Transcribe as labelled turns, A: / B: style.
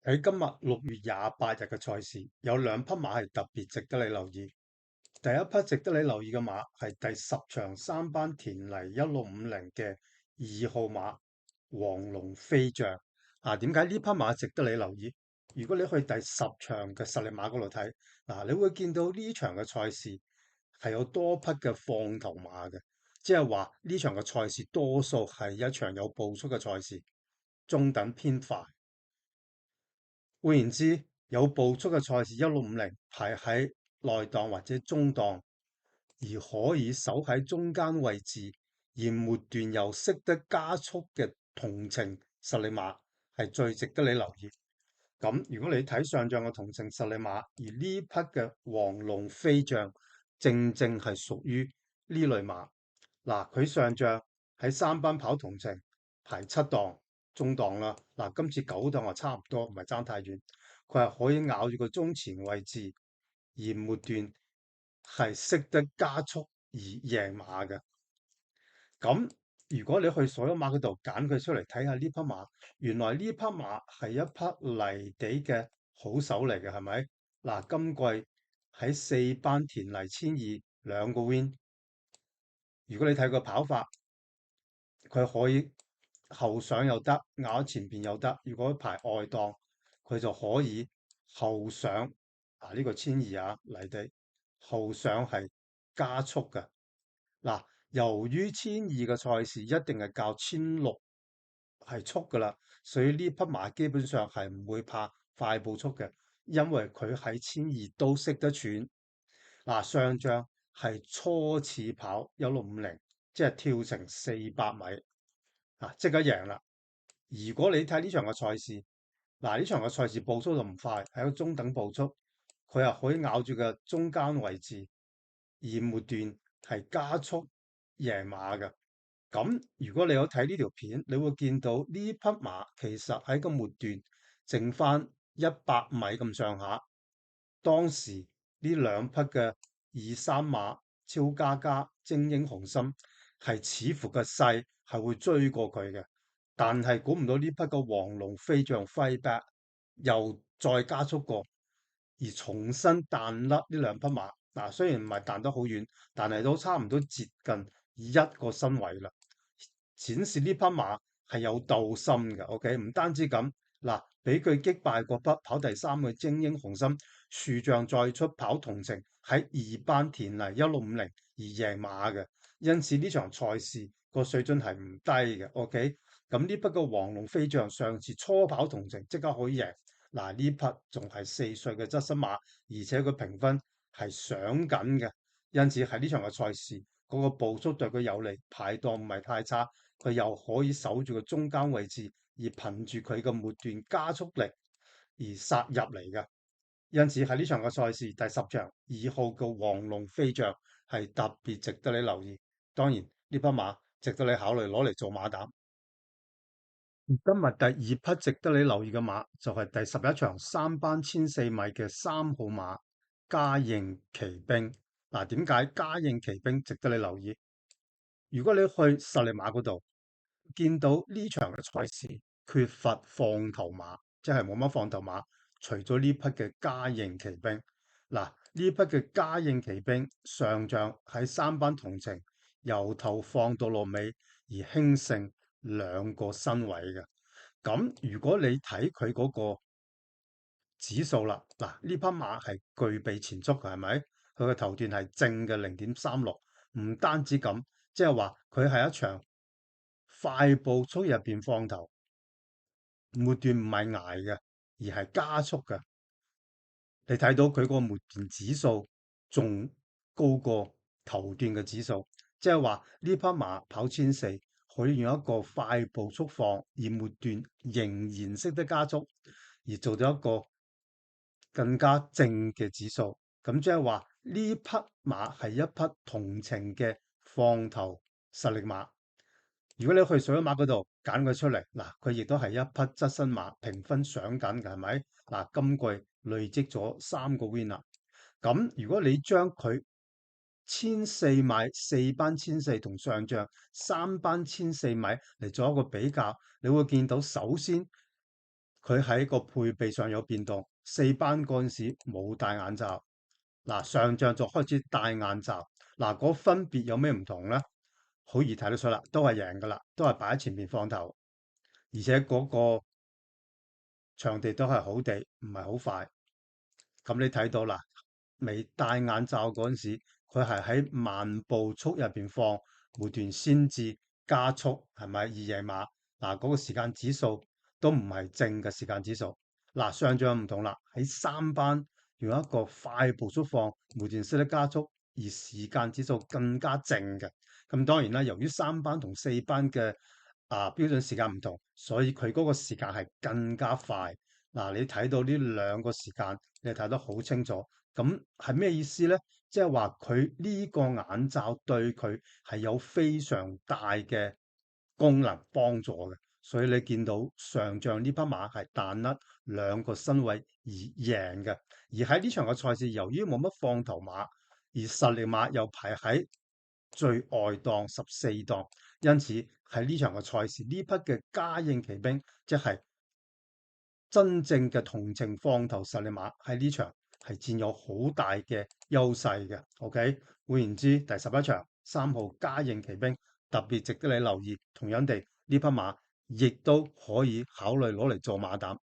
A: 喺今日6月28日嘅賽事，有兩匹馬係特別值得你留意。第一匹值得你留意嘅馬係第10場3班田泥1650嘅2號馬黃龍飛將。點解呢匹馬值得你留意？如果你去第10場嘅實力馬嗰度睇，你會見到呢場嘅賽事係有多匹嘅放頭馬嘅，即係話呢場嘅賽事多數係一場有步速嘅賽事，中等偏快。換言之，有步速嘅賽事1650排喺內檔或者中檔，而可以守喺中間位置，而末段又識得加速嘅同程實力馬係最值得你留意。咁如果你睇上仗嘅同程實力馬，而呢匹嘅黃龍飛將正正係屬於呢類馬。佢上仗喺3班跑同程排7檔中檔啦。今次9檔啊差唔多，唔係爭太遠。佢係可以咬住個中前位置，而末段係識得加速而贏馬嘅。咁如果你去所有馬嗰度揀佢出嚟睇下呢匹馬，原來呢匹馬係一匹泥地嘅好手嚟嘅，係咪？今季喺4班田泥1200個 win。如果你睇個跑法，佢可以後上又得，咬喺前邊又得。如果排外檔，佢就可以後上。呢個1200泥地後上係加速嘅。由於1200嘅賽事一定係較1600係速噶啦，所以呢匹馬基本上係唔會怕快步速嘅，因為佢喺1200都識得喘。上仗係初次跑1650，即係跳成400米，即刻贏啦。如果你睇呢場嘅賽事，呢場嘅賽事步速就唔快，係一個中等步速，佢係可以咬住嘅中間位置，而末段係加速贏馬嘅。咁如果你有睇呢條片，你會見到呢匹馬其實喺個末段剩翻100米咁上下。當時呢兩匹嘅2、3馬超加加、精英雄心係似乎個勢係會追過佢嘅，但係估唔到呢匹嘅黃龍飛將 fight back 又再加速過，而重新彈甩呢兩匹馬。雖然唔係彈得好遠，但係都差唔多接近1個身位啦，顯示呢匹馬係有鬥心嘅。OK，唔單止咁，俾佢擊敗嗰匹跑第3嘅精英雄心，樹將再出跑同程喺2班田泥1650而贏馬嘅，因此呢場賽事個水準係唔低嘅。OK，咁呢匹嘅黃龍飛將上次初跑同程即刻可以贏。呢匹仲係4歲嘅側身馬，而且佢評分係上緊嘅，因此喺呢場嘅賽事嗰個步速對佢有利，排檔唔係太差，佢又可以守住個中間位置，而憑住佢嘅末段加速力而殺入嚟嘅。因此喺呢場嘅賽事第10場2號嘅黃龍飛將係特別值得你留意。當然呢匹馬值得你考慮攞嚟做馬膽。今日第2匹值得你留意嘅馬就係第11場3班1400米嘅3號馬嘉應奇兵。點解嘉應奇兵值得你留意？如果你去實力馬嗰度見到呢場嘅賽事缺乏放頭馬，即係冇乜放頭馬，除咗呢匹嘅嘉應奇兵。呢匹嘅嘉應奇兵上仗喺3班同程由頭放到落尾，而輕勝2個身位嘅。咁如果你睇佢嗰個指數啦，呢匹馬係具備前速嘅，係咪？佢嘅頭段係正嘅0.36，唔單止咁，即係話佢係一場快步速入邊放頭，末段唔係捱嘅，而係加速嘅。你睇到佢個末段指數仲高過頭段嘅指數，即係話呢匹馬跑1400可以用一個快步速放，而末段仍然識得加速，而做咗一個更加正嘅指數。咁即係話呢匹馬係一匹同程嘅放頭實力馬。如果你去水馬嗰度揀佢出嚟，佢亦都係一匹側身馬，評分上緊嘅，係咪？今季累積咗3個 win 啦。咁如果你將佢1400米4班1400同上仗3班1400米嚟做一個比較，你會見到首先佢喺個配備上有變動。四班嗰陣時冇戴眼罩，嗱上仗就開始戴眼罩。嗱，嗰分別有咩唔同咧？好易睇得出啦，都係贏噶啦，都係擺喺前面放頭，而且嗰個場地都係好地，唔係好快。咁你睇到啦，未戴眼罩嗰陣時，佢係喺慢步速入邊放，每段先至加速，係咪二贏馬？嗱，嗰個時間指數都唔係正嘅時間指數。嗱，上仗唔同啦，喺三班用一個快步速放，每段識得加速，而時間指數更加正嘅。咁當然啦，由於三班同四班嘅標準時間唔同，所以佢嗰個時間係更加快。嗱，你睇到呢兩個時間，你睇得好清楚。咁係咩意思咧？即係話佢呢個眼罩對佢係有非常大嘅功能幫助嘅。所以你見到上仗呢匹馬係彈甩兩個身位而贏嘅。而喺呢場嘅賽事，由於冇乜放頭馬，而實力馬又排喺最外檔14檔，因此喺呢場嘅賽事，呢匹嘅嘉應騎兵即係真正嘅同情放頭實力馬喺呢場係佔有好大嘅優勢嘅。OK，換言之，第11場3號嘉應騎兵特別值得你留意。同樣地，呢匹馬亦都可以考慮攞嚟做馬膽。